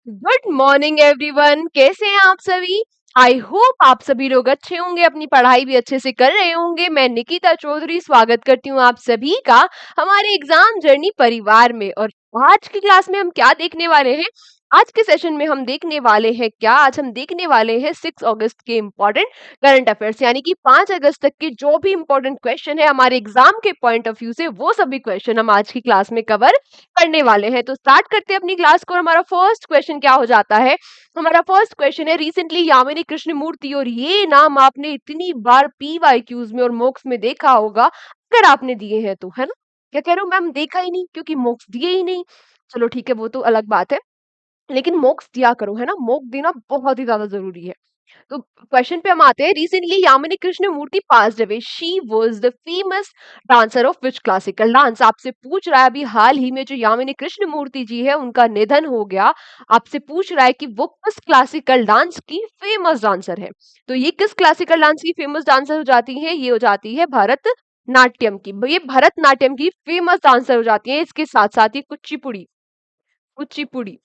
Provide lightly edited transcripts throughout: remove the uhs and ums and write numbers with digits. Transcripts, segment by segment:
Good morning everyone, कैसे हैं आप सभी। आई होप आप सभी लोग अच्छे होंगे, अपनी पढ़ाई भी अच्छे से कर रहे होंगे। मैं निकिता चौधरी स्वागत करती हूँ आप सभी का हमारे एग्जाम जर्नी परिवार में। और आज की क्लास में हम क्या देखने वाले हैं, आज के सेशन में हम देखने वाले हैं क्या, आज हम देखने वाले हैं 6 अगस्त के इम्पोर्टेंट करंट अफेयर्स, यानी कि 5 अगस्त तक के जो भी इम्पोर्टेंट क्वेश्चन है हमारे एग्जाम के पॉइंट ऑफ व्यू से, वो सभी क्वेश्चन हम आज की क्लास में कवर करने वाले हैं। तो स्टार्ट करते हैं अपनी क्लास को। हमारा फर्स्ट क्वेश्चन क्या हो जाता है, हमारा फर्स्ट क्वेश्चन है रिसेंटली यामिनी कृष्णमूर्ति। और ये नाम आपने इतनी बार पीवाईक्यूज में और मॉक्स में देखा होगा, अगर आपने दिए हैं तो, है ना। क्या कह रहे हो मैम, देखा ही नहीं क्योंकि मॉक्स दिए ही नहीं। चलो ठीक है, वो तो अलग बात है, लेकिन मॉक्स दिया करो, है ना। मॉक देना बहुत ही ज्यादा जरूरी है। तो क्वेश्चन पे हम आते हैं। Recently Yamini Krishnamurthy passed away, she was the famous dancer of which classical dance. आपसे पूछ रहा है अभी हाल ही में जो यामिनी कृष्णमूर्ति जी है उनका निधन हो गया, आपसे पूछ रहा है कि वो किस क्लासिकल डांस की फेमस डांसर है। तो ये किस क्लासिकल डांस की फेमस डांसर हो जाती है, ये हो जाती है भरत नाट्यम की। ये भरतनाट्यम की फेमस डांसर हो जाती है। इसके साथ साथ ये कुचिपुड़ी, कुचिपुड़ी,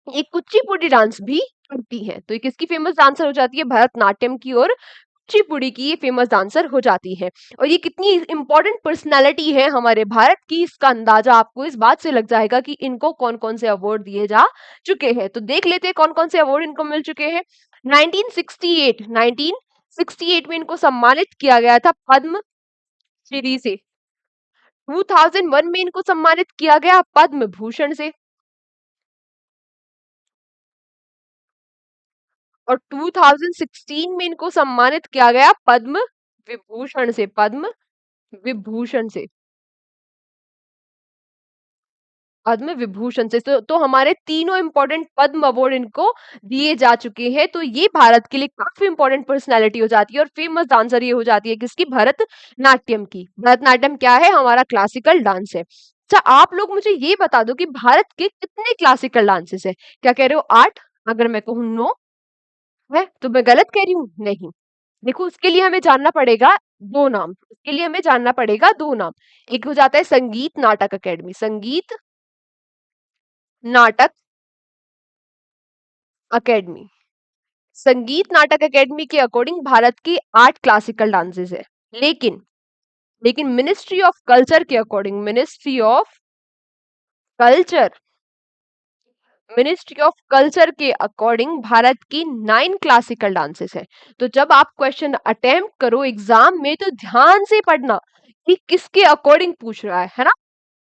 ये कुचिपुड़ी डांस भी करती है। तो ये किसकी फेमस डांसर हो जाती है, भरतनाट्यम की और कुचिपुड़ी की ये फेमस डांसर हो जाती है। और ये कितनी इंपॉर्टेंट पर्सनालिटी है हमारे भारत की, इसका अंदाजा आपको इस बात से लग जाएगा कि इनको कौन कौन से अवार्ड दिए जा चुके हैं। तो देख लेते हैं कौन कौन से अवार्ड इनको मिल चुके हैं। 1968 में इनको सम्मानित किया गया था पद्म श्री से। 2001 में इनको सम्मानित किया गया पद्म भूषण से। और 2016 में इनको सम्मानित किया गया पद्म विभूषण से, पद्म विभूषण से, पद्म विभूषण से। तो हमारे तीनों इंपॉर्टेंट पद्म अवार्ड इनको दिए जा चुके हैं। तो ये भारत के लिए काफी इंपॉर्टेंट पर्सनालिटी हो जाती है और फेमस डांसर ये हो जाती है किसकी, भरतनाट्यम की। भरतनाट्यम क्या है, हमारा क्लासिकल डांस है। अच्छा आप लोग मुझे ये बता दो कि भारत के कितने क्लासिकल डांसेस है। क्या कह रहे हो, 8? अगर मैं कहूँ 9 है तो मैं गलत कह रही हूँ? नहीं, देखो उसके लिए हमें जानना पड़ेगा दो नाम, उसके लिए हमें जानना पड़ेगा दो नाम। एक हो जाता है संगीत नाटक अकेडमी, संगीत नाटक अकेडमी। संगीत नाटक अकेडमी के अकॉर्डिंग भारत की 8 क्लासिकल डांसेस है। लेकिन लेकिन मिनिस्ट्री ऑफ कल्चर के according, ministry of culture, ministry of culture के अकॉर्डिंग भारत की 9 क्लासिकल डांसेस है। तो जब आप क्वेश्चन अटेम्प्ट करो एग्जाम में तो ध्यान से पढ़ना कि किसके अकॉर्डिंग पूछ रहा है ना।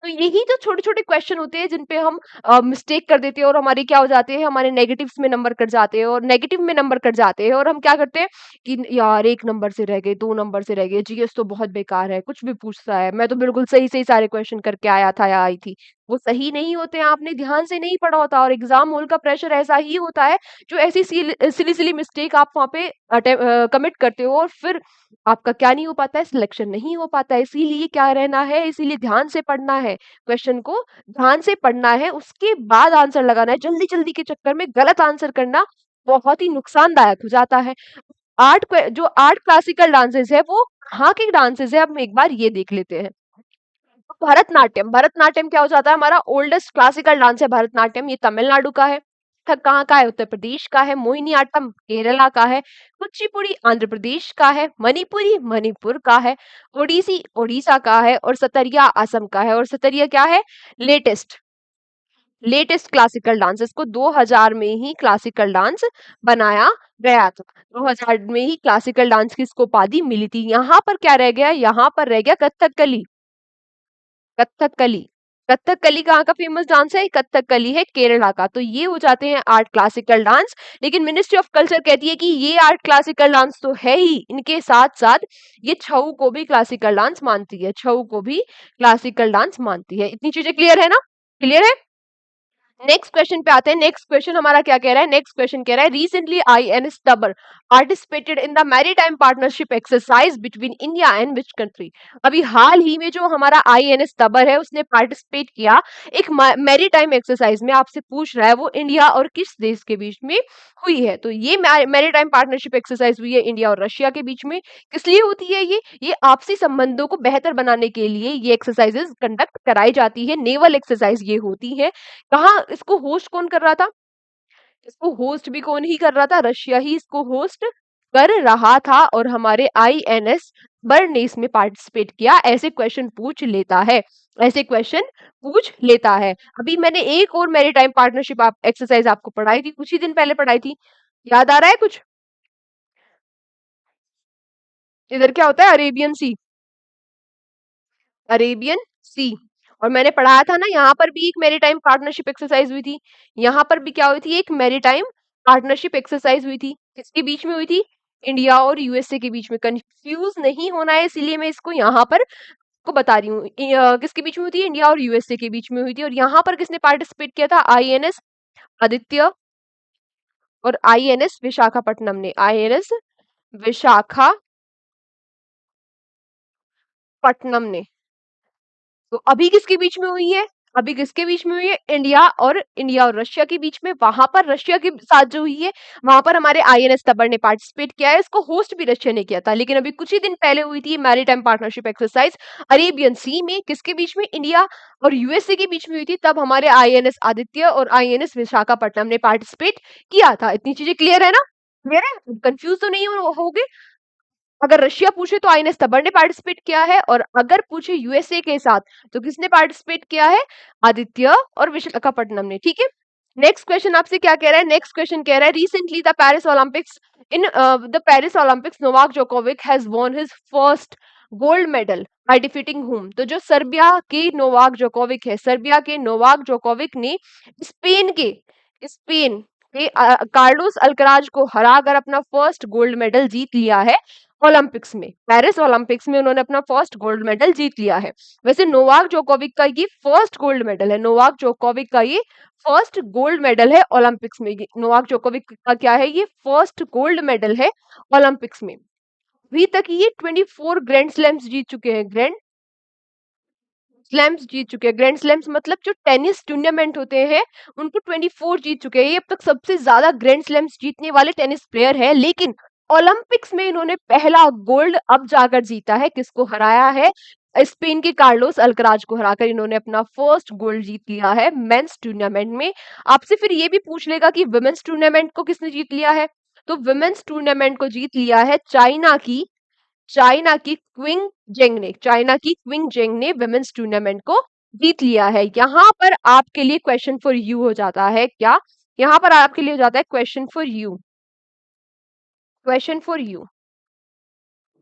तो यही तो छोटे-छोटे क्वेश्चन होते हैं जिन पे हम मिस्टेक कर देते हैं और हमारे क्या हो जाते हैं, हमारे नेगेटिव्स में नंबर कट जाते हैं और नेगेटिव में नंबर कट जाते हैं। और हम क्या करते हैं कि यार 1 नंबर से रह गए, 2 नंबर से रह गए, जीएस तो बहुत बेकार है, कुछ भी पूछता है, मैं तो बिल्कुल सही-सही सारे क्वेश्चन करके आया था या आई थी। वो सही नहीं होते हैं, आपने ध्यान से नहीं पढ़ा होता। और एग्जाम हॉल का प्रेशर ऐसा ही होता है, जो ऐसी सिली-सिली मिस्टेक आप वहाँ पे कमिट करते हो और फिर आपका क्या नहीं हो पाता है, सिलेक्शन नहीं हो पाता है। इसीलिए क्या रहना है, इसीलिए ध्यान से पढ़ना है, क्वेश्चन को ध्यान से पढ़ना है, उसके बाद आंसर लगाना है। जल्दी-जल्दी के चक्कर में गलत आंसर करना बहुत ही नुकसानदायक हो जाता है। 8 क्लासिकल डांसेस है वो कहाँ के डांसेस है, अब हम एक बार ये देख लेते हैं। भरतनाट्यम, भरतनाट्यम क्या हो जाता है, हमारा ओल्डेस्ट क्लासिकल डांस है भरतनाट्यम। ये तमिलनाडु का है। कहाँ का है, उत्तर प्रदेश का है। मोहिनीअट्टम केरला का है। कुचिपुड़ी आंध्र प्रदेश का है। मणिपुरी मणिपुर का है। ओडिसी ओडिशा का है। और सतरिया असम का है। और सतरिया क्या है, लेटेस्ट लेटेस्ट क्लासिकल डांस। इसको 2000 में ही क्लासिकल डांस बनाया गया था। 2000 में ही क्लासिकल डांस की इसको उपाधि मिली थी। यहाँ पर क्या रह गया, यहाँ पर रह गया कथकली। कथकली, कथकली कहाँ का फेमस डांस है, कथकली है केरला का। तो ये हो जाते हैं 8 क्लासिकल डांस। लेकिन मिनिस्ट्री ऑफ कल्चर कहती है कि ये 8 क्लासिकल डांस तो है ही, इनके साथ साथ ये छऊ को भी क्लासिकल डांस मानती है, छऊ को भी क्लासिकल डांस मानती है। इतनी चीजें क्लियर है ना, क्लियर है। नेक्स्ट क्वेश्चन पे आते हैं। नेक्स्ट क्वेश्चन हमारा क्या कह रहा है, नेक्स्ट क्वेश्चन कह रहा है recently INS Tabar participated in the maritime partnership exercise between India and which country? अभी हाल ही में जो हमारा INS तबर है उसने पार्टिसिपेट किया एक मैरीटाइम एक्सरसाइज में, आपसे पूछ रहा है वो इंडिया और किस देश के बीच में हुई है। तो ये मैरीटाइम पार्टनरशिप एक्सरसाइज हुई है इंडिया और रशिया के बीच में। किस लिए होती है ये आपसी संबंधों को बेहतर बनाने के लिए ये एक्सरसाइजेज कंडक्ट कराई जाती है, नेवल एक्सरसाइज ये होती है। कहाँ इसको होस्ट कौन कर रहा था? इसको होस्ट भी कौन ही कर रहा था? रशिया ही इसको होस्ट कर रहा था और हमारे INS बर ने इसमें पार्टिसिपेट किया। ऐसे क्वेश्चन पूछ लेता है, ऐसे क्वेश्चन पूछ लेता है। अभी मैंने एक और मैरीटाइम पार्टनरशिप एक्सरसाइज आपको पढ़ाई थी, कुछ ही दिन पहले पढ़ाई थी, याद आ रहा है कुछ? इधर क्या होता है? अरेबियन सी, अरेबियन सी। और मैंने पढ़ाया था ना, यहाँ पर भी एक मैरीटाइम पार्टनरशिप एक्सरसाइज हुई थी। यहाँ पर भी क्या हुई थी? एक मैरीटाइम पार्टनरशिप एक्सरसाइज हुई थी। किसके बीच में हुई थी? इंडिया और USA के बीच में। कंफ्यूज नहीं होना है, इसीलिए मैं इसको यहाँ पर को बता रही हूँ। किसके बीच में हुई थी? इंडिया और USA के बीच में हुई थी। और यहाँ पर किसने पार्टिसिपेट किया था? INS आदित्य और INS विशाखापट्टनम ने, INS विशाखापट्टनम ने। तो अभी किसके बीच में हुई है? अभी किसके बीच में हुई है? इंडिया और रशिया के बीच में। वहां पर रशिया के साथ जो हुई है वहां पर हमारे INS तबर ने पार्टिसिपेट किया है। इसको होस्ट भी रशिया ने किया था। लेकिन अभी कुछ ही दिन पहले हुई थी मैरीटाइम पार्टनरशिप एक्सरसाइज अरेबियन सी में। किसके बीच में? इंडिया और USA के बीच में हुई थी। तब हमारे INS आदित्य और INS विशाखापट्टनम ने पार्टिसिपेट किया था। इतनी चीजें क्लियर है ना? क्लियर है? कंफ्यूज तो नहीं होगे? अगर रशिया पूछे तो INS तबर ने पार्टिसिपेट किया है, और अगर पूछे USA के साथ तो किसने पार्टिसिपेट किया है? आदित्य और विशाखापट्टनम ने। ठीक है, नेक्स्ट क्वेश्चन आपसे क्या कह रहा है? नेक्स्ट क्वेश्चन कह रहा है recently the Paris Olympics in the Paris Olympics Novak Djokovic has won his first gold medal by defeating हुम। तो जो सर्बिया के नोवाक जोकोविक है, सर्बिया के नोवाक जोकोविक ने स्पेन के स्पेन के कार्लोस अल्कराज को हराकर अपना फर्स्ट गोल्ड मेडल जीत लिया है ओलंपिक्स में। पेरिस ओलंपिक्स में उन्होंने अपना फर्स्ट गोल्ड मेडल जीत लिया है। वैसे नोवाक जोकोविक का ये फर्स्ट गोल्ड मेडल है, नोवाक जोकोविक का ये फर्स्ट गोल्ड मेडल है ओलंपिक्स में। नोवाक जोकोविक का क्या है? ये फर्स्ट गोल्ड मेडल है ओलंपिक्स में। अभी तक ये 24 ग्रैंड स्लैम्स जीत चुके हैं, ग्रैंड स्लैम्स जीत चुके हैं। ग्रैंड स्लैम्स मतलब जो टेनिस टूर्नामेंट होते हैं उनको 24 जीत चुके हैं। ये अब तक सबसे ज्यादा ग्रैंड स्लैम्स जीतने वाले टेनिस प्लेयर है। लेकिन ओलंपिक्स में इन्होंने पहला गोल्ड अब जाकर जीता है। किसको हराया है? स्पेन के कार्लोस अल्कराज को हराकर इन्होंने अपना फर्स्ट गोल्ड जीत लिया है मेंस टूर्नामेंट में। आपसे फिर ये भी पूछ लेगा कि वुमेन्स टूर्नामेंट को किसने जीत लिया है? तो वुमेन्स टूर्नामेंट को जीत लिया है चाइना की क्विंग जेंग ने। चाइना की क्विंग जेंग ने वुमेन्स टूर्नामेंट को जीत लिया है। यहाँ पर आपके लिए क्वेश्चन फॉर यू हो जाता है क्या? यहाँ पर आपके लिए हो जाता है question for you. Question for you,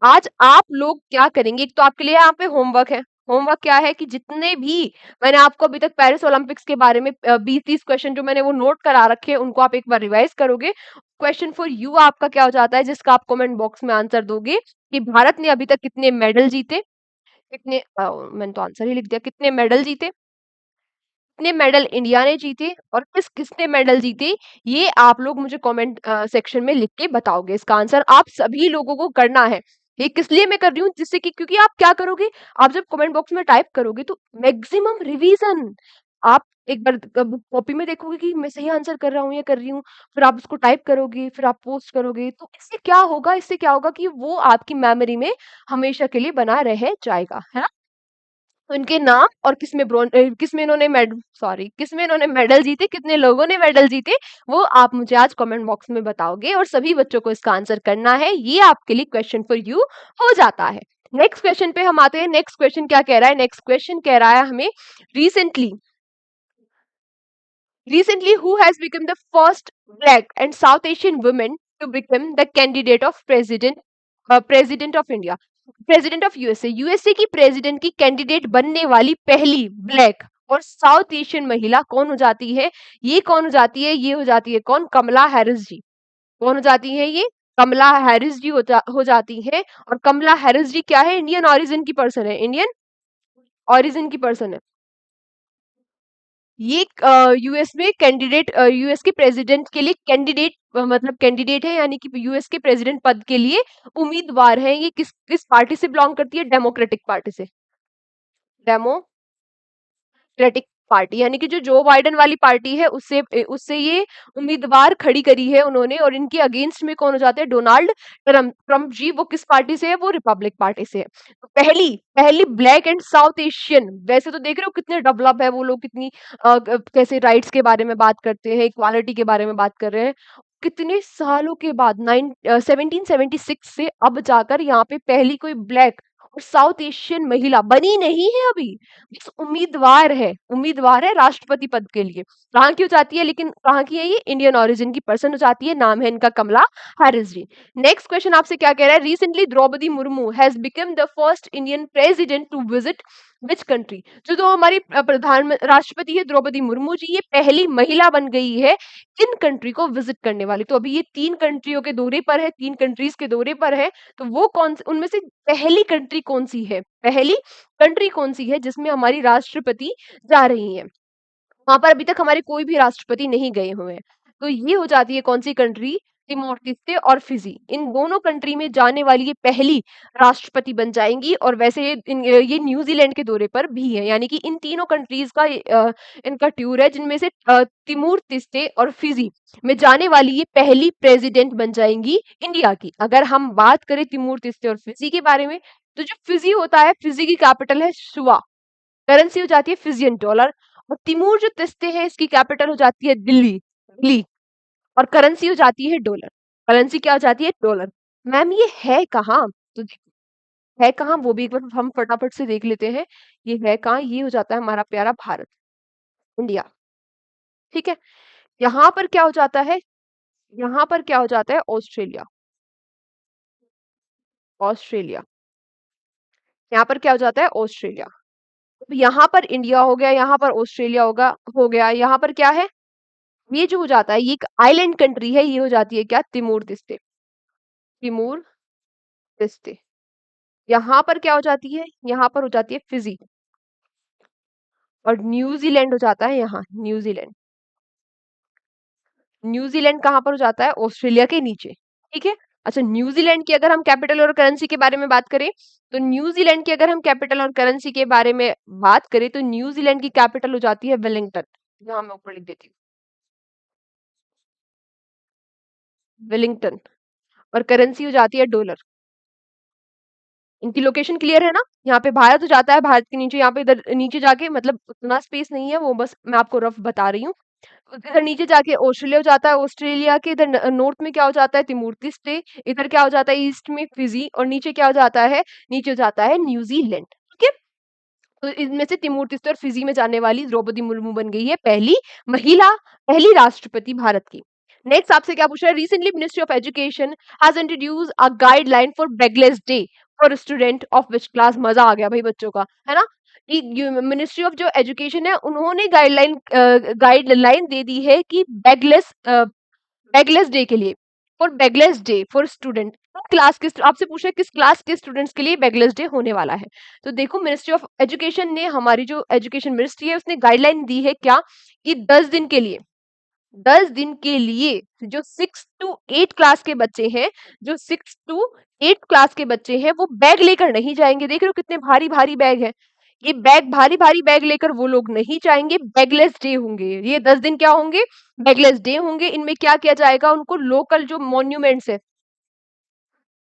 आज आप लोग क्या करेंगे? एक तो आपके लिए यहाँ पे होमवर्क है। होमवर्क क्या है कि जितने भी मैंने आपको अभी तक पेरिस ओलंपिक्स के बारे में 20-30 क्वेश्चन जो मैंने वो नोट करा रखे हैं उनको आप एक बार रिवाइज करोगे। क्वेश्चन फॉर यू आपका क्या हो जाता है जिसका आप कमेंट बॉक्स में आंसर दोगे कि भारत ने अभी तक कितने मेडल जीते, कितने मैंने तो आंसर ही लिख दिया, कितने मेडल जीते, कितने मेडल इंडिया ने जीते और किस किसने मेडल जीते, ये आप लोग मुझे कमेंट सेक्शन में लिख के बताओगे। इसका आंसर आप सभी लोगों को करना है। ये किस लिए मैं कर रही हूँ? जिससे कि क्योंकि आप क्या करोगे, आप जब कमेंट बॉक्स में टाइप करोगे तो मैक्सिमम रिवीजन आप एक बार कॉपी में देखोगे कि मैं सही आंसर कर रहा हूँ या कर रही हूँ, फिर आप उसको टाइप करोगे, फिर आप पोस्ट करोगे। तो इससे क्या होगा? इससे क्या होगा कि वो आपकी मेमोरी में हमेशा के लिए बना रह जाएगा, है ना? तो इनके नाम और किसमें इन्होंने किसमें इन्होंने मेडल जीते, कितने लोगों ने मेडल जीते, वो आप मुझे आज कमेंट बॉक्स में बताओगे और सभी बच्चों को इसका आंसर करना है। ये आपके लिए क्वेश्चन फॉर यू हो जाता है। नेक्स्ट क्वेश्चन पे हम आते हैं। नेक्स्ट क्वेश्चन क्या कह रहा है? नेक्स्ट क्वेश्चन कह रहा है हमें recently who has become the first black and South Asian woman to become the candidate of president of India, president of USA की प्रेसिडेंट की कैंडिडेट बनने वाली पहली ब्लैक और साउथ एशियन महिला कौन हो जाती है? ये कौन हो जाती है? ये हो जाती है कौन? कमला हैरिस जी। कौन हो जाती है ये? कमला हैरिस जी हो जाती है। और कमला हैरिस जी क्या है? इंडियन ऑरिजिन की पर्सन है, इंडियन ऑरिजिन की पर्सन है। ये यूएस में कैंडिडेट, यूएस के प्रेसिडेंट के लिए कैंडिडेट, मतलब कैंडिडेट है, यानी कि यूएस के प्रेसिडेंट पद के लिए उम्मीदवार है। ये किस किस पार्टी से बिलोंग करती है? डेमोक्रेटिक पार्टी से। डेमोक्रेटिक पार्टी, यानी कि जो बाइडेन वाली पार्टी है उससे उससे ये उम्मीदवार खड़ी करी है उन्होंने, और इनके अगेंस्ट में कौन हो जाते हैं? Donald Trump. ट्रम्प जी वो किस पार्टी से है? वो रिपब्लिक पार्टी से है। तो पहली पहली ब्लैक एंड साउथ एशियन, वैसे तो देख रहे हो कितने डेवलप है वो लोग, कितनी कैसे राइट्स के बारे में बात करते हैं, इक्वालिटी के बारे में बात कर रहे हैं। कितने सालों के बाद 1776 से अब जाकर यहाँ पे पहली कोई ब्लैक और साउथ एशियन महिला बनी नहीं है अभी, बस उम्मीदवार है राष्ट्रपति पद के लिए। कहाँ की हो जाती है? लेकिन कहाँ की है? ये इंडियन ओरिजिन की पर्सन हो जाती है। नाम है इनका Kamala Harris ji. Next question आपसे क्या कह रहा है? Recently Droupadi Murmu has become the first Indian president to visit which country? जो तो हमारी प्रधान राष्ट्रपति है द्रौपदी मुर्मू जी, ये पहली महिला बन गई है किन कंट्री को विजिट करने वाली। तो अभी ये 3 कंट्रियों के दौरे पर है, 3 कंट्रीज के दौरे पर है। तो वो उनमें से पहली कंट्री कौन सी है? पहली कंट्री कौन सी है जिसमें हमारी राष्ट्रपति जा रही हैं? वहां पर अभी तक हमारे कोई भी राष्ट्रपति नहीं गए हुए हैं। तो ये हो जाती है कौन सी कंट्री? तिमोर लेस्टे और फिजी। इन दोनों कंट्री में जाने वाली ये पहली राष्ट्रपति बन जाएंगी। और वैसे ये न्यूजीलैंड के दौरे पर भी है, यानी कि इन तीनों कंट्रीज का इनका टूर है, जिनमें से तिमोर लेस्टे और फिजी में जाने वाली ये पहली प्रेसिडेंट बन जाएंगी इंडिया की। अगर हम बात करें तिमोर लेस्टे और फिजी के बारे में, तो जो फिजी होता है, फिजी की कैपिटल है सुआ, करेंसी हो जाती है फिजियन डॉलर। और तिमूर जो तिस्ते है, इसकी कैपिटल हो जाती है दिल्ली, दिल्ली। और करेंसी हो जाती है डॉलर। करेंसी क्या हो जाती है? डॉलर। मैम ये है कहाँ? तो है कहाँ वो भी एक बार हम फटाफट से देख लेते हैं। ये है कहाँ? ये हो जाता है हमारा प्यारा भारत, इंडिया। ठीक है। यहाँ पर क्या हो जाता है? यहाँ पर क्या हो जाता है? Australia, Australia. यहाँ पर क्या हो जाता है? ऑस्ट्रेलिया। अब यहाँ पर इंडिया हो गया, यहाँ पर ऑस्ट्रेलिया होगा, हो गया। यहाँ पर क्या है? ये जो हो जाता है, ये एक आइलैंड कंट्री है, ये हो जाती है क्या? Timor Leste, Timor Leste. यहाँ पर क्या हो जाती है? यहाँ पर हो जाती है फिजी। और न्यूजीलैंड हो जाता है यहाँ, न्यूजीलैंड। न्यूजीलैंड कहाँ पर हो जाता है? ऑस्ट्रेलिया के नीचे। ठीक है। अच्छा, न्यूजीलैंड की अगर हम कैपिटल और करेंसी के बारे में बात करें, तो न्यूजीलैंड की अगर हम कैपिटल और करेंसी के बारे में बात करें, तो न्यूजीलैंड की कैपिटल हो जाती है वेलिंगटन। यहाँ मैं ऊपर लिख देती हूँ, वेलिंगटन। और करेंसी हो जाती है डॉलर। इनकी लोकेशन क्लियर है ना? यहाँ पे भारत हो जाता है, भारत के नीचे यहाँ पे इधर नीचे जाके, मतलब उतना स्पेस नहीं है वो, बस मैं आपको रफ बता रही हूँ। इधर नीचे जाके ऑस्ट्रेलिया हो जाता है, ऑस्ट्रेलिया के इधर नॉर्थ में क्या हो जाता है? Timor Leste. इधर क्या हो जाता है? ईस्ट में फिजी। और नीचे क्या हो जाता है? नीचे हो जाता है न्यूजीलैंड। ठीक है। तो इनमें से तिमोर लेस्टे और फिजी में जाने वाली द्रौपदी मुर्मू बन गई है पहली महिला, पहली राष्ट्रपति भारत की। नेक्स्ट आपसे क्या पूछ रहा है? Recently ministry of education has introduce a guideline for bagless day for student of which class. मजा आ गया भाई बच्चों का, है ना? मिनिस्ट्री ऑफ जो एजुकेशन है, उन्होंने गाइडलाइन दे दी है कि बैगलेस डे के लिए, for bagless day for student class के, आपसे पूछा है किस क्लास के स्टूडेंट्स के लिए बैगलेस डे होने वाला है। तो देखो, मिनिस्ट्री ऑफ एजुकेशन ने, हमारी जो एजुकेशन मिनिस्ट्री है, उसने गाइडलाइन दी है क्या, कि 10 दिन के लिए, 10 दिन के लिए जो 6 to 8 क्लास के बच्चे हैं, जो 6 to 8 क्लास के बच्चे हैं, वो बैग लेकर नहीं जाएंगे। देख रहे हो कितने भारी भारी बैग हैं? ये बैग, भारी भारी बैग लेकर वो लोग नहीं जाएंगे, बैगलेस डे होंगे। ये 10 दिन क्या होंगे? बैगलेस डे होंगे। इनमें क्या किया जाएगा? उनको लोकल जो मॉन्यूमेंट्स है,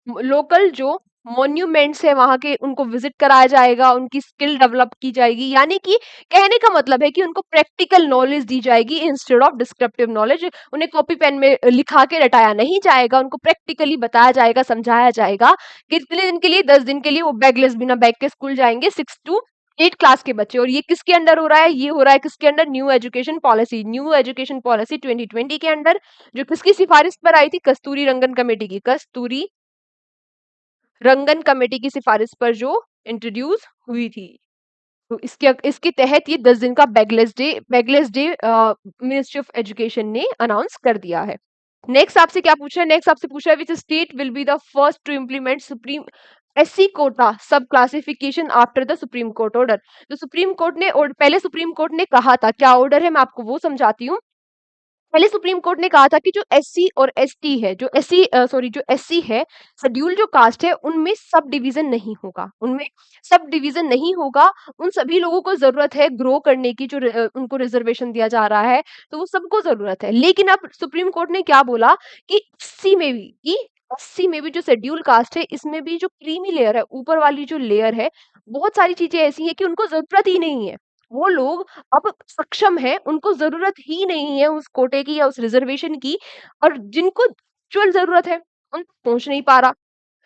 लोकल जो मॉन्यूमेंट्स है वहां के, उनको विजिट कराया जाएगा, उनकी स्किल डेवलप की जाएगी। यानी कि कहने का मतलब है कि उनको प्रैक्टिकल नॉलेज दी जाएगी इंस्टेड ऑफ डिस्क्रिप्टिव नॉलेज। उन्हें कॉपी पेन में लिखा के रटाया नहीं जाएगा, उनको प्रैक्टिकली बताया जाएगा, समझाया जाएगा। कितने दिन के लिए? 10 दिन के लिए वो बैगलेस, बिना बैग के स्कूल जाएंगे 6 to 8 क्लास के बच्चे। और ये किसके अंडर हो रहा है? ये हो रहा है किसके under? New education policy, new education policy 2020 के अंडर, जो किसकी सिफारिश पर आई थी? कस्तूरी रंगन कमेटी की, कस्तूरी रंगन कमेटी की सिफारिश पर जो इंट्रोड्यूस हुई थी। तो इसके इसके तहत ये 10 दिन का bagless day ministry of education ने अनाउंस कर दिया है। नेक्स्ट आपसे क्या पूछा है? नेक्स्ट आपसे पूछा है which state will be the first to implement supreme SC quota sub classification after the supreme court order. तो सुप्रीम कोर्ट ने पहले सुप्रीम कोर्ट ने कहा था, क्या ऑर्डर है मैं आपको वो समझाती हूँ। पहले सुप्रीम कोर्ट ने कहा था कि जो एससी और एसटी है, जो एससी सॉरी जो एससी है, शेड्यूल जो कास्ट है, उनमें सब डिवीजन नहीं होगा, उनमें सब डिवीजन नहीं होगा। उन सभी लोगों को जरूरत है ग्रो करने की, जो उनको रिजर्वेशन दिया जा रहा है, तो वो सबको जरूरत है। लेकिन अब सुप्रीम कोर्ट ने क्या बोला कि एससी में भी जो शेड्यूल कास्ट है, इसमें भी जो क्रीमी लेयर है, ऊपर वाली जो लेयर है, बहुत सारी चीजें ऐसी हैं कि उनको जरूरत ही नहीं है। वो लोग अब सक्षम है, उनको जरूरत ही नहीं है उस कोटे की या उस रिजर्वेशन की। और जिनको एक्चुअल जरूरत है, उन तक पहुंच नहीं पा रहा,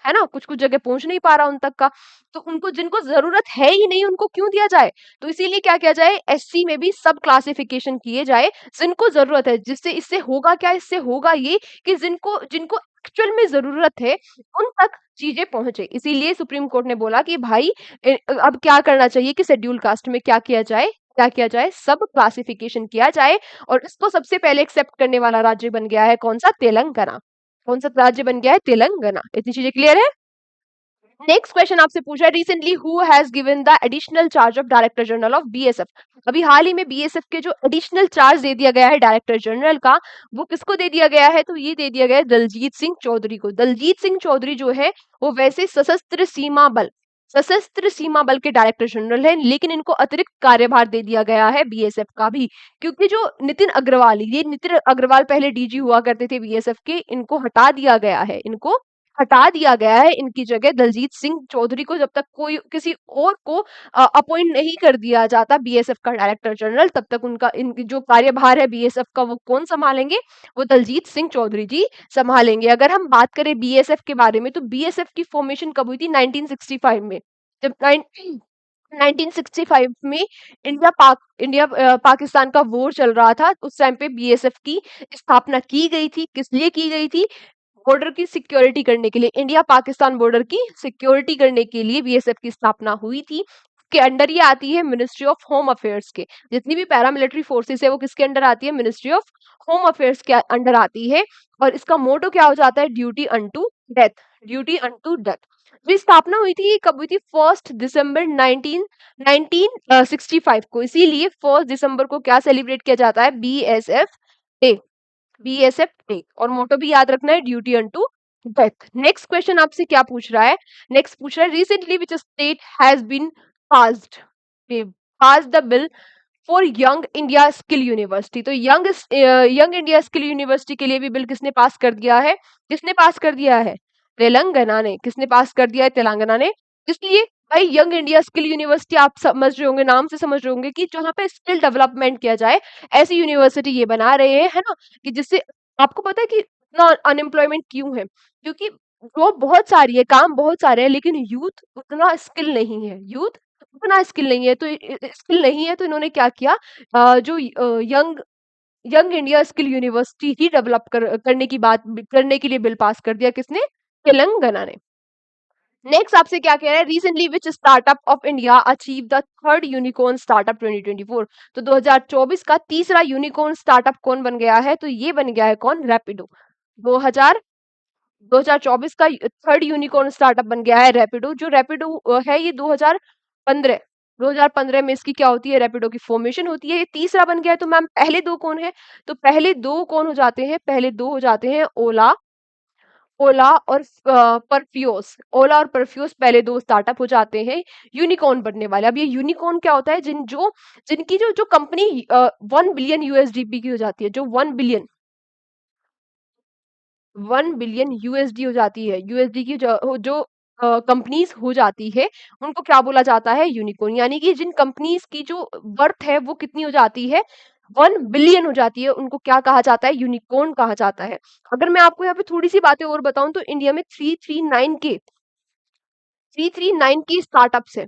है ना, कुछ कुछ जगह पहुंच नहीं पा रहा उन तक का। तो उनको, जिनको जरूरत है ही नहीं, उनको क्यों दिया जाए। तो इसीलिए क्या किया जाए, एससी में भी सब क्लासिफिकेशन किए जाए, जिनको जरूरत है। जिससे इससे होगा क्या, इससे होगा ये कि जिनको जिनको एक्चुअल में जरूरत है, उन तक चीजें पहुंचे। इसीलिए सुप्रीम कोर्ट ने बोला कि भाई अब क्या करना चाहिए कि शेड्यूल कास्ट में क्या किया जाए, सब क्लासिफिकेशन किया जाए। और इसको सबसे पहले एक्सेप्ट करने वाला राज्य बन गया है कौन सा, तेलंगाना। कौन सा राज्य बन गया है, तेलंगाना। इतनी चीजें क्लियर है। नेक्स्ट क्वेश्चन आपसे पूछा है, recently who has given the additional charge of director general of BSF. अभी हाल ही में बीएसएफ के जो एडिशनल चार्ज दे दिया गया है डायरेक्टर जनरल का, वो किसको दे दिया गया है, तो ये दे दिया गया है दलजीत सिंह चौधरी को। दलजीत सिंह चौधरी जो है, वो वैसे सशस्त्र सीमा बल के डायरेक्टर जनरल है, लेकिन इनको अतिरिक्त कार्यभार दे दिया गया है बीएसएफ का भी। क्योंकि जो नितिन अग्रवाल पहले डीजी हुआ करते थे बीएसएफ के, इनको हटा दिया गया है। इनकी जगह दलजीत सिंह चौधरी को, जब तक कोई किसी और को अपॉइंट नहीं कर दिया जाता बीएसएफ का डायरेक्टर जनरल, तब तक उनका इनकी जो कार्यभार है बीएसएफ का, वो कौन संभालेंगे, वो दलजीत सिंह चौधरी जी संभालेंगे। अगर हम बात करें बीएसएफ के बारे में, तो बीएसएफ की फॉर्मेशन कब हुई थी, 1965 में। जब 1965 में पाकिस्तान का वॉर चल रहा था, उस टाइम पे बीएसएफ की स्थापना की गई थी। किस लिए की गई थी, बॉर्डर की सिक्योरिटी करने के लिए, इंडिया पाकिस्तान बॉर्डर की सिक्योरिटी करने के लिए बीएसएफ की स्थापना हुई थी। के अंडर ये आती है मिनिस्ट्री ऑफ होम अफेयर्स के। जितनी भी पैरामिलिट्री फोर्सेस है, वो किसके अंडर आती है, मिनिस्ट्री ऑफ होम अफेयर्स के अंडर आती है। और इसका मोटो क्या हो जाता है, duty unto death. Duty unto death. जो स्थापना हुई थी, ये कब हुई थी, 1 दिसंबर 1965 को। इसीलिए 1 दिसंबर को क्या सेलिब्रेट किया जाता है, बीएसएफ डे। BSF day. और मोटो भी याद रखना है, duty unto death. Next question आपसे क्या पूछ रहा है, नेक्स्ट पूछ रहा है, recently which state has been passed pass the bill for young India skill university. तो यंग इंडिया स्किल यूनिवर्सिटी के लिए भी बिल किसने पास कर दिया है, किसने पास कर दिया है, तेलंगाना ने। किसने पास कर दिया है, तेलंगाना ने। इसलिए भाई यंग इंडिया स्किल यूनिवर्सिटी, आप समझ रहे होंगे, नाम से समझ रहे होंगे कि जहाँ पे स्किल डेवलपमेंट किया जाए, ऐसी यूनिवर्सिटी ये बना रहे हैं, है ना। कि जिससे आपको पता है कि इतना अनएम्प्लॉयमेंट क्यों है, क्योंककि जॉब बहुत सारी है, काम बहुत सारे हैं, लेकिन यूथ उतना स्किल नहीं है। यूथ उतना स्किल नहीं है, तो इन्होंने क्या किया, जो young young India skill university ही डेवलप करने के लिए बिल पास कर दिया, किसने, तेलंगाना ने। नेक्स्ट आपसे क्या कह रहा है, recently which startup of India achieve the third unicorn startup 2024। तो 2024 का तीसरा यूनिकॉर्न स्टार्टअप कौन बन गया है, तो ये बन गया है कौन, रैपिडो। 2000 2024 का थर्ड यूनिकॉर्न स्टार्टअप बन गया है रैपिडो। जो रैपिडो है, ये 2015 में इसकी क्या होती है, रैपिडो की फॉर्मेशन होती है। ये तीसरा बन गया है। तो मैम पहले दो कौन है, तो पहले दो कौन हो जाते हैं, पहले दो हो जाते हैं ओला ओला और ओला और परफ्यूज पहले दो स्टार्टअप हो जाते हैं यूनिकॉर्न बनने वाले। अब ये यूनिकॉर्न क्या होता है, जिनकी जो कंपनी 1 बिलियन यूएसडीपी की हो जाती है, जो 1 बिलियन यूएसडी हो जाती है, यूएसडी की जो कंपनीज हो जाती है, उनको क्या बोला जाता है, यूनिकॉर्न। यानी कि जिन कंपनीज की जो वर्थ है, वो कितनी हो जाती है, 1 बिलियन हो जाती है, उनको क्या कहा जाता है, यूनिकॉर्न कहा जाता है। अगर मैं आपको यहाँ पे थोड़ी सी बातें और बताऊं, तो इंडिया में 339 के स्टार्टअप्स है,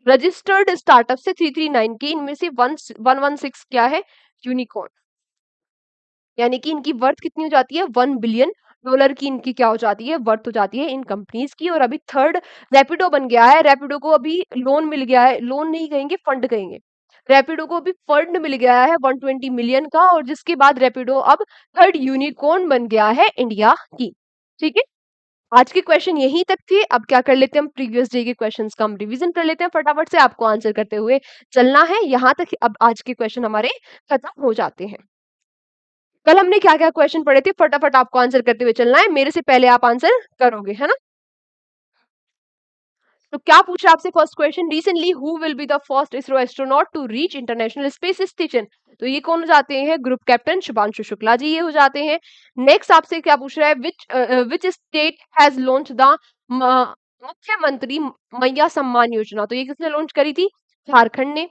रजिस्टर्ड स्टार्टअप से 339 के, इनमें से 116 क्या है, यूनिकॉर्न। यानी कि इनकी वर्थ कितनी हो जाती है, $1 बिलियन की इनकी क्या हो जाती है, वर्थ हो जाती है इन कंपनीज की। और अभी थर्ड रैपिडो बन गया है। रैपिडो को अभी लोन मिल गया है, लोन नहीं कहेंगे, फंड कहेंगे। रैपिडो को अभी फंड मिल गया है 120 मिलियन का, और जिसके बाद रैपिडो अब थर्ड यूनिकॉर्न बन गया है इंडिया की। ठीक है। आज के क्वेश्चन यहीं तक थे। अब क्या कर लेते हैं, हम प्रीवियस डे के क्वेश्चंस का हम रिवीजन कर लेते हैं फटाफट से, आपको आंसर करते हुए चलना है यहाँ तक। अब आज के क्वेश्चन हमारे खत्म हो जाते हैं। कल हमने क्या क्या क्वेश्चन पढ़े थे, फटाफट आपको आंसर करते हुए चलना है, मेरे से पहले आप आंसर करोगे, है ना। तो क्या पूछा आपसे first question, recently who will be the first ISRO astronaut to reach international space station. तो ये कौन हो जाते हैं, ग्रुप कैप्टन शुभांशु शुक्ला जी ये हो जाते हैं। नेक्स्ट आपसे क्या पूछ रहा है, which state has launch the मुख्यमंत्री मैया सम्मान योजना। तो ये किसने लॉन्च करी थी, झारखंड ने।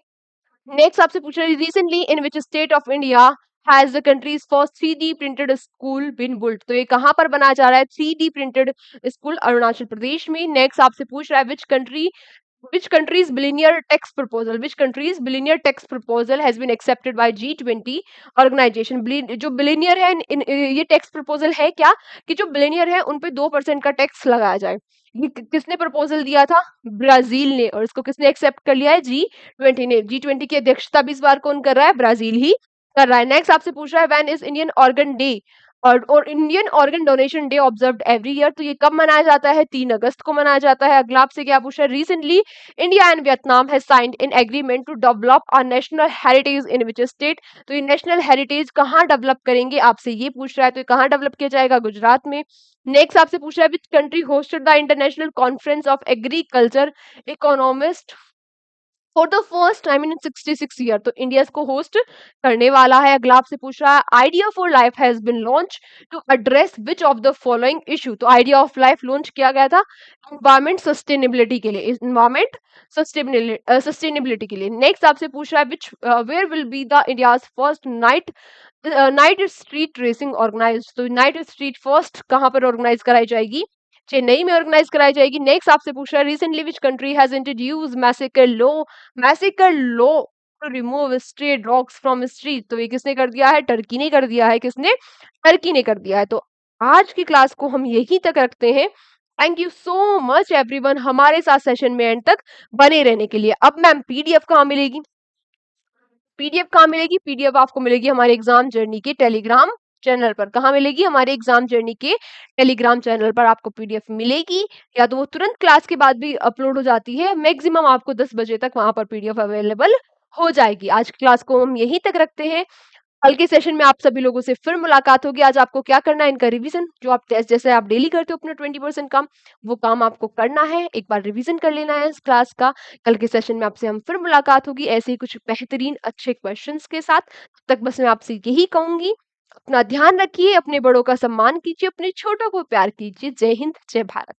नेक्स्ट आपसे पूछ रहे हैं, recently in which state of India has the country's first 3D printed school been built. तो ये कहां पर बनाया जा रहा है, 3D printed school Arunachal Pradesh में। नेक्स्ट आपसे पूछ रहा है, which country's billionaire tax proposal, which country's billionaire tax proposal has been accepted by G20 organization। जो बिलियनियर है ये टैक्स प्रपोजल है क्या, कि जो बिलियनियर है उन पे 2% का टैक्स लगाया जाए। ये किसने प्रपोजल दिया था, ब्राजील ने, और इसको किसने एक्सेप्ट कर लिया है, G20 ने। G20 की अध्यक्षता भी इस बार कौन कर रहा है, ब्राजील ही कर रहा है। नेक्स्ट आपसे पूछ रहा है, when is Indian organ day और Indian organ donation day observed every year. तो ये कब मनाया जाता है, 3 अगस्त को मनाया जाता है। अगला आपसे क्या पूछ रहा है, recently India and Vietnam has signed in agreement to develop a national heritage in which state. तो ये नेशनल हेरिटेज कहाँ डेवलप करेंगे, आपसे ये पूछ रहा है। तो ये कहाँ डेवलप किया जाएगा, गुजरात में। नेक्स्ट आपसे पूछ रहा है, which country hosted the international conference of agriculture economist for the first time in 66 year. तो इंडिया इसको होस्ट करने वाला है। अगला आपसे पूछ रहा है, idea for life has been launch to address which of the following issue. तो आइडिया ऑफ लाइफ लॉन्च किया गया था एनवायरमेंट सस्टेनेबिलिटी के लिए, एनवायरमेंट सस्टेनेबिलिटी के लिए। नेक्स्ट आपसे पूछ रहा है, which where will be the India's first night street racing organise. तो नाइट स्ट्रीट फर्स्ट कहाँ पर ऑर्गेनाइज कराई जाएगी, चेन्नई में ऑर्गेनाइज कराई जाएगी। नेक्स्ट आपसे पूछ रहा है, recently which country has introduce massacre law to remove stray dogs from street. तो ये किसने कर दिया है, टर्की ने कर दिया है। किसने, टर्की ने कर दिया है। तो आज की क्लास को हम यहीं तक रखते हैं। Thank you so much everyone हमारे साथ सेशन में एंड तक बने रहने के लिए। अब मैम पीडीएफ कहाँ मिलेगी, पीडीएफ कहाँ मिलेगी, पीडीएफ आपको मिलेगी हमारे एग्जाम जर्नी के टेलीग्राम चैनल पर। कहाँ मिलेगी, हमारे एग्जाम जर्नी के टेलीग्राम चैनल पर आपको पीडीएफ मिलेगी, या तो वो तुरंत क्लास के बाद भी अपलोड हो जाती है। मैक्सिमम आपको 10 बजे तक वहां पर पीडीएफ अवेलेबल हो जाएगी। आज की क्लास को हम यहीं तक रखते हैं। कल के सेशन में आप सभी लोगों से फिर मुलाकात होगी। आज आपको क्या करना है, इनका रिवीजन, जो आप टेस्ट जैसे आप डेली करते हो अपना 20% काम, वो काम आपको करना है, एक बार रिवीजन कर लेना है इस क्लास का। कल के सेशन में आपसे हम फिर मुलाकात होगी ऐसे ही कुछ बेहतरीन अच्छे क्वेश्चंस के साथ। तब तक बस मैं आपसे यही कहूंगी, अपना ध्यान रखिए, अपने बड़ों का सम्मान कीजिए, अपने छोटों को प्यार कीजिए। जय हिंद, जय भारत।